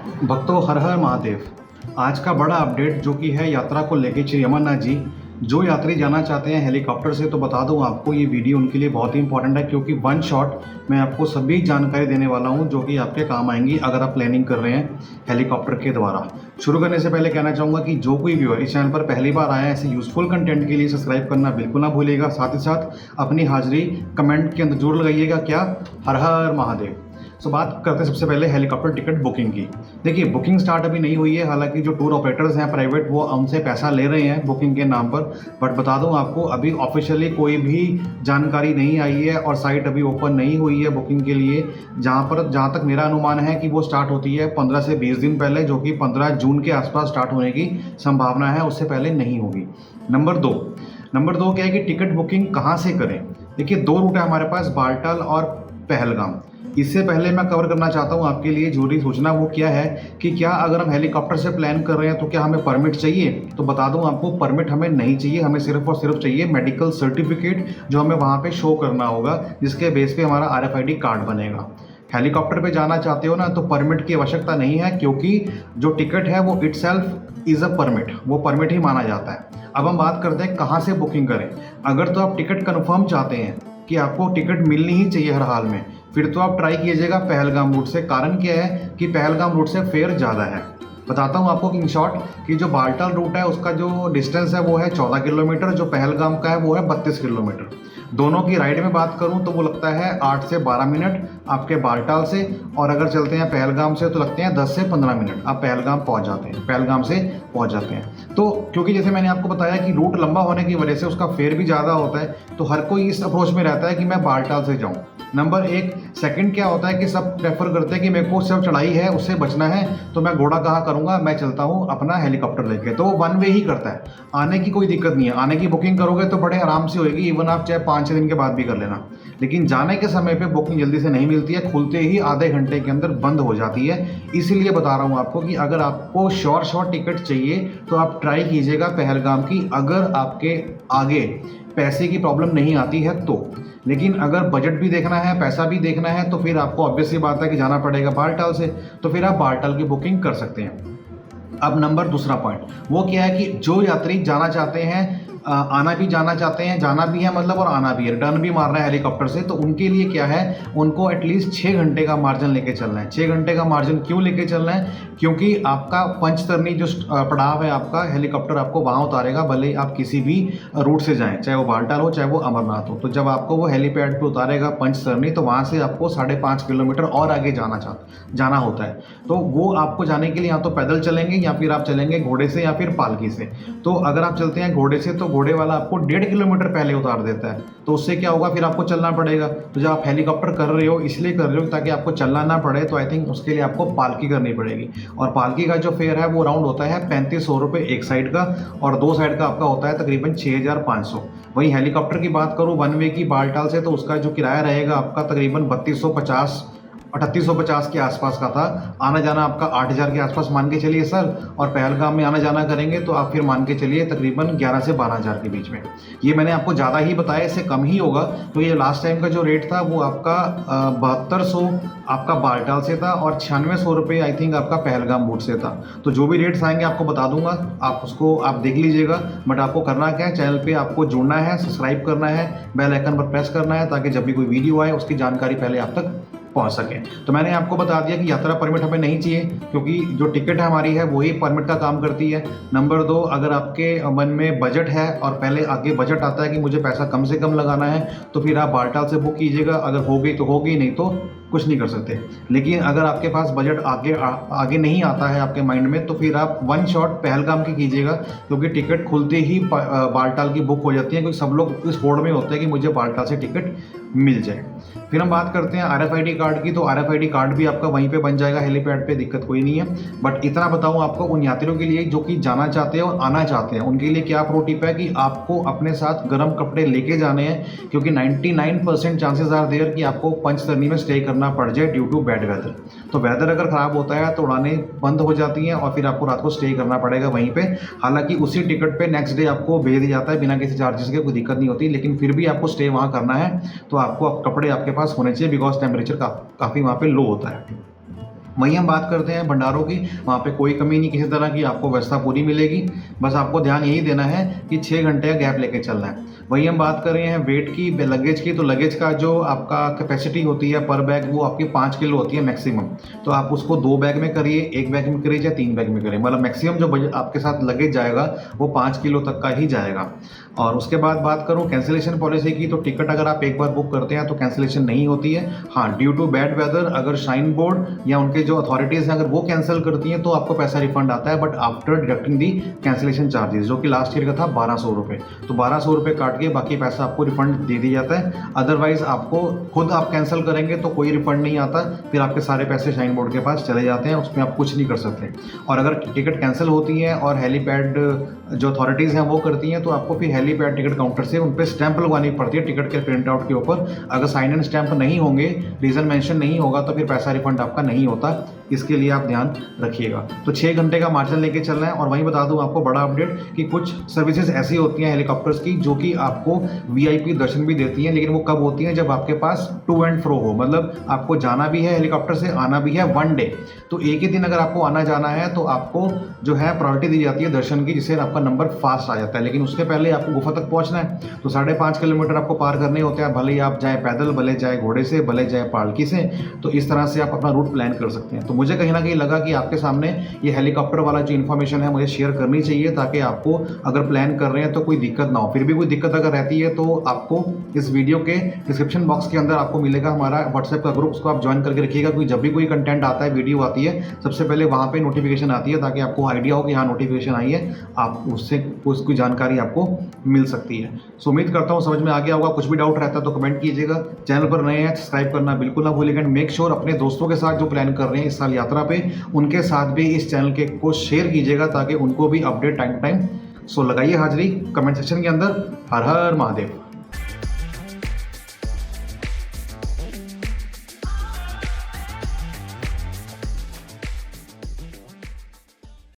भक्तों, हर हर महादेव। आज का बड़ा अपडेट जो कि है यात्रा को लेके श्री अमरनाथ जी। जो यात्री जाना चाहते हैं हेलीकॉप्टर से, तो बता दूं आपको ये वीडियो उनके लिए बहुत ही इंपॉर्टेंट है, क्योंकि वन शॉट मैं आपको सभी जानकारी देने वाला हूं जो कि आपके काम आएंगी अगर आप प्लानिंग कर रहे हैं हेलीकॉप्टर के द्वारा। शुरू करने से पहले कहना चाहूँगा कि जो कोई व्यूअर इस चैनल पर पहली बार आया है ऐसे यूजफुल कंटेंट के लिए सब्सक्राइब करना बिल्कुल ना भूलिएगा। साथ ही साथ अपनी हाजिरी कमेंट के अंदर जरूर लगाइएगा, क्या हर हर महादेव। सो बात करते हैं सबसे पहले हेलीकॉप्टर टिकट बुकिंग की। देखिए, बुकिंग स्टार्ट अभी नहीं हुई है, हालांकि जो टूर ऑपरेटर्स हैं प्राइवेट वो उनसे पैसा ले रहे हैं बुकिंग के नाम पर। बट बता दूं आपको, अभी ऑफिशियली कोई भी जानकारी नहीं आई है और साइट अभी ओपन नहीं हुई है बुकिंग के लिए। जहाँ तक मेरा अनुमान है कि वो स्टार्ट होती है 15 से 20 दिन पहले, जो कि 15 जून के आसपास स्टार्ट होने की संभावना है, उससे पहले नहीं होगी। नंबर दो क्या है कि टिकट बुकिंग कहाँ से करें। देखिए, दो रूट है हमारे पास, बालटाल और पहलगाम। इससे पहले मैं कवर करना चाहता हूँ आपके लिए जरूरी सूचना, वो क्या है कि क्या अगर हम हेलीकॉप्टर से प्लान कर रहे हैं तो क्या हमें परमिट चाहिए। तो बता दूं आपको, परमिट हमें नहीं चाहिए, हमें सिर्फ और सिर्फ चाहिए मेडिकल सर्टिफिकेट जो हमें वहाँ पे शो करना होगा, जिसके बेस पे हमारा RFID कार्ड बनेगा। हेलीकॉप्टर पे जाना चाहते हो ना, तो परमिट की आवश्यकता नहीं है, क्योंकि जो टिकट है वो इटसेल्फ इज़ अ परमिट, वो परमिट ही माना जाता है। अब हम बात करते हैं कहाँ से बुकिंग करें। अगर तो आप टिकट कन्फर्म चाहते हैं कि आपको टिकट मिलनी ही चाहिए हर हाल में, फिर तो आप ट्राई कीजिएगा पहलगाम रूट से। कारण क्या है कि पहलगाम रूट से फेयर ज़्यादा है। बताता हूँ आपको कि इन शॉर्ट कि जो बालटाल रूट है उसका जो डिस्टेंस है वो है 14 किलोमीटर, जो पहलगाम का है वो है 32 किलोमीटर। दोनों की राइड में बात करूं तो वो लगता है 8 से 12 मिनट आपके बालटाल से, और अगर चलते हैं पहलगाम से तो लगते हैं 10 से 15 मिनट, आप पहलगाम पहुंच जाते हैं। तो क्योंकि जैसे मैंने आपको बताया कि रूट लंबा होने की वजह से उसका फेयर भी ज़्यादा होता है, तो हर कोई इस अप्रोच में रहता है कि मैं बालटाल से जाऊँ। नंबर एक। सेकंड क्या होता है कि सब प्रेफर करते हैं कि मेरे को सिर्फ चढ़ाई है उससे बचना है, तो मैं घोड़ा कहाँ करूँगा, मैं चलता हूँ अपना हेलीकॉप्टर लेके। तो वो वन वे ही करता है, आने की कोई दिक्कत नहीं है। आने की बुकिंग करोगे तो बड़े आराम से होएगी, इवन आप चाहे 5-6 दिन के बाद भी कर लेना। लेकिन जाने के समय पे बुकिंग जल्दी से नहीं मिलती है, खुलते ही आधे घंटे के अंदर बंद हो जाती है। इसीलिए बता रहा हूँ आपको कि अगर आपको श्योर टिकट चाहिए तो आप ट्राई कीजिएगा पहलगाम की, अगर आपके आगे पैसे की प्रॉब्लम नहीं आती है तो। लेकिन अगर बजट भी देखना है, पैसा भी देखना है, तो फिर आपको ऑब्वियसली बात है कि जाना पड़ेगा बालटाल से, तो फिर आप बालटाल की बुकिंग कर सकते हैं। अब दूसरा पॉइंट वो क्या है कि जो यात्री जाना चाहते हैं, आना भी जाना चाहते हैं, जाना भी है मतलब और आना भी है, रिटर्न भी मारना है हेलीकॉप्टर से, तो उनके लिए क्या है, उनको एटलीस्ट 6 घंटे का मार्जिन लेके चलना है। 6 घंटे का मार्जिन क्यों लेके चलना है, क्योंकि आपका पंचतरनी जो पड़ाव है आपका, हेलीकॉप्टर आपको वहाँ उतारेगा, भले आप किसी भी रूट से जाएं, चाहे वो बालटाल हो चाहे वो अमरनाथ हो। तो जब आपको वो हेलीपैड पे उतारेगा पंचतरनी, तो वहाँ से आपको 5.5 किलोमीटर और आगे जाना होता है। तो वो आपको जाने के लिए या तो पैदल चलेंगे या फिर आप चलेंगे घोड़े से या फिर पालकी से। तो अगर आप चलते हैं घोड़े से तो घोड़े वाला आपको 1.5 किलोमीटर पहले उतार देता है, तो उससे क्या होगा, फिर आपको चलना पड़ेगा। तो जब आप हेलीकॉप्टर कर रहे हो इसलिए कर रहे हो ताकि आपको चलना ना पड़े, तो आई थिंक उसके लिए आपको पालकी करनी पड़ेगी। और पालकी का जो फेयर है वो राउंड होता है 3500 रुपये एक साइड का, और 2 साइड का आपका होता है तकरीबन 6500। वहीं हेलीकॉप्टर की बात करूँ वन वे की बालटाल से, तो उसका जो किराया रहेगा आपका तकरीबन 3850 के आसपास का था। आना जाना आपका 8000 के आसपास मान के चलिए सर, और पहलगाम में आना जाना करेंगे तो आप फिर मान के चलिए तकरीबन 11 से 12000 के बीच में। ये मैंने आपको ज़्यादा ही बताया, इससे कम ही होगा। तो ये लास्ट टाइम का जो रेट था वो आपका 7200 आपका बालटाल से था, और 9600 रुपये आई थिंक आपका पहलगाम रूट से था। तो जो भी रेट्स आएंगे आपको बता दूंगा, आप उसको आप देख लीजिएगा। बट आपको करना क्या है, चैनल पर आपको जुड़ना है, सब्सक्राइब करना है, बेल आइकन पर प्रेस करना है, ताकि जब भी कोई वीडियो आए उसकी जानकारी पहले आप तक पहुंच सके। तो मैंने आपको बता दिया कि यात्रा परमिट हमें नहीं चाहिए, क्योंकि जो टिकट हमारी है वही परमिट का काम करती है। नंबर 2, अगर आपके मन में बजट है और पहले आगे बजट आता है कि मुझे पैसा कम से कम लगाना है, तो फिर आप बालटाल से बुक कीजिएगा। अगर हो गई तो होगी, नहीं तो कुछ नहीं कर सकते। लेकिन अगर आपके पास बजट आगे नहीं आता है आपके माइंड में, तो फिर आप वन शॉट पहलगाम की कीजिएगा, क्योंकि टिकट खुलते ही बालटाल की बुक हो जाती है, क्योंकि सब लोग इस होड़ में होते हैं कि मुझे बालटाल से टिकट मिल जाए। फिर हम बात करते हैं RFID कार्ड की, तो RFID कार्ड भी आपका वहीं पे बन जाएगा हेलीपैड पे, दिक्कत कोई नहीं है। बट इतना बताऊं आपको उन यात्रियों के लिए जो कि जाना चाहते हैं और आना चाहते हैं, उनके लिए क्या प्रो टिप है कि आपको अपने साथ गर्म कपड़े लेके जाने हैं, क्योंकि 99% चांसेस आर देयर कि आपको पंचतरनी में स्टे करना पड़ जाए ड्यू टू बैड वेदर। तो वेदर अगर ख़राब होता है तो उड़ानें बंद हो जाती हैं और फिर आपको रात को स्टे करना पड़ेगा वहीं पे। हालांकि उसी टिकट पे नेक्स्ट डे आपको भेज दिया जाता है बिना किसी चार्जेस के, कोई दिक्कत नहीं होती, लेकिन फिर भी आपको स्टे वहाँ करना है तो आपको कपड़े आपके पास होने चाहिए, बिकॉज टेम्परेचर काफ़ी वहाँ पे लो होता है। वहीं हम बात करते हैं भंडारों की। वहाँ पे कोई कमी नहीं किसी तरह की, आपको व्यवस्था पूरी मिलेगी। बस आपको ध्यान यही देना है कि 6 घंटे का गैप लेके चलना है। वहीं हम बात कर रहे हैं वेट की, लगेज की, तो लगेज का जो आपका कैपेसिटी होती है पर बैग वो आपकी 5 किलो होती है मैक्सिमम। तो आप उसको 2 बैग में करिए, 1 बैग में करिए या 3 बैग में करिए, मतलब मैक्सिमम जो आपके साथ लगेज जाएगा वो 5 किलो तक का ही जाएगा। और उसके बाद बात करूँ कैंसिलेशन पॉलिसी की, तो टिकट अगर आप एक बार बुक करते हैं तो कैंसिलेशन नहीं होती है। हाँ, ड्यू टू बैड वेदर अगर शाइन बोर्ड या उनके जो अथॉरिटीज़ हैं अगर वो कैंसिल करती हैं तो आपको पैसा रिफंड आता है, but after deducting the cancellation charges, जो कि लास्ट ईयर का था 1200 रुपये। तो 1200 रुपये काट के बाकी पैसा आपको रिफंड दे दिया जाता है। अदरवाइज आपको खुद आप कैंसिल करेंगे तो कोई रिफंड नहीं आता, फिर आपके सारे पैसे शाइन बोर्ड के पास चले जाते हैं, उसमें आप कुछ नहीं कर सकते। और अगर टिकट कैंसिल होती है और हेलीपैड जो अथॉरिटीज़ हैं वो करती हैं तो आपको फिर हेलीपैड टिकट काउंटर से उन पर स्टैंप लगवानी पड़ती है टिकट के प्रिंट आउट के ऊपर। अगर साइन एंड स्टैंप नहीं होंगे, रीज़न मेंशन नहीं होगा, तो फिर पैसा रिफंड आपका नहीं होता। इसके लिए आप ध्यान रखिएगा। तो 6 घंटे का मार्जिन लेके चलना है। और वहीं बता दूं आपको बड़ा अपडेट कि कुछ सर्विसेज ऐसी होती हैं हेलीकॉप्टर्स की जो कि आपको वीआईपी दर्शन भी देती हैं, लेकिन वो कब होती हैं, जब आपके पास टू एंड फ्रो हो, मतलब आपको जाना भी है हेलीकॉप्टर से, आना भी है 1 डे। तो एक ही दिन अगर आपको आना जाना है तो आपको जो है प्रायोरिटी दी जाती है दर्शन की, जिससे आपका नंबर फास्ट आ जाता है। लेकिन उसके पहले आपको गुफा तक पहुंचना है, तो 5.5 किलोमीटर आपको पार करने होते हैं, भले ही आप जाए पैदल, भले जाए घोड़े से, भले जाए पालकी से। तो इस तरह से आप अपना रूट प्लान कर सकते हैं। तो मुझे कहीं ना कहीं लगा कि आपके सामने ये हेलीकॉप्टर वाला जो इन्फॉर्मेशन है मुझे शेयर करनी चाहिए, ताकि आपको अगर प्लान कर रहे हैं तो कोई दिक्कत ना हो। फिर भी कोई दिक्कत अगर रहती है तो आपको इस वीडियो के डिस्क्रिप्शन बॉक्स के अंदर आपको मिलेगा हमारा व्हाट्सएप का ग्रुप, उसको आप ज्वाइन करके रखिएगा, क्योंकि जब भी कोई कंटेंट आता है, वीडियो आती है, सबसे पहले वहाँ पे नोटिफिकेशन आती है, ताकि आपको आइडिया हो कि हाँ नोटिफिकेशन आई है, आप उससे उसकी जानकारी आपको मिल सकती है। सो उम्मीद करता हूँ समझ में आ गया होगा। कुछ भी डाउट रहता है तो कमेंट कीजिएगा। चैनल पर नए हैं सब्सक्राइब करना बिल्कुल ना भूलिएगा। मेक श्योर अपने दोस्तों के साथ जो प्लान कर रहे हैं इस साल यात्रा पे, उनके साथ भी इस चैनल के को शेयर कीजिएगा, ताकि उनको भी अपडेट टाइम टू टाइम। सो लगाइए हाजिरी कमेंट सेक्शन के अंदर। हर हर महादेव।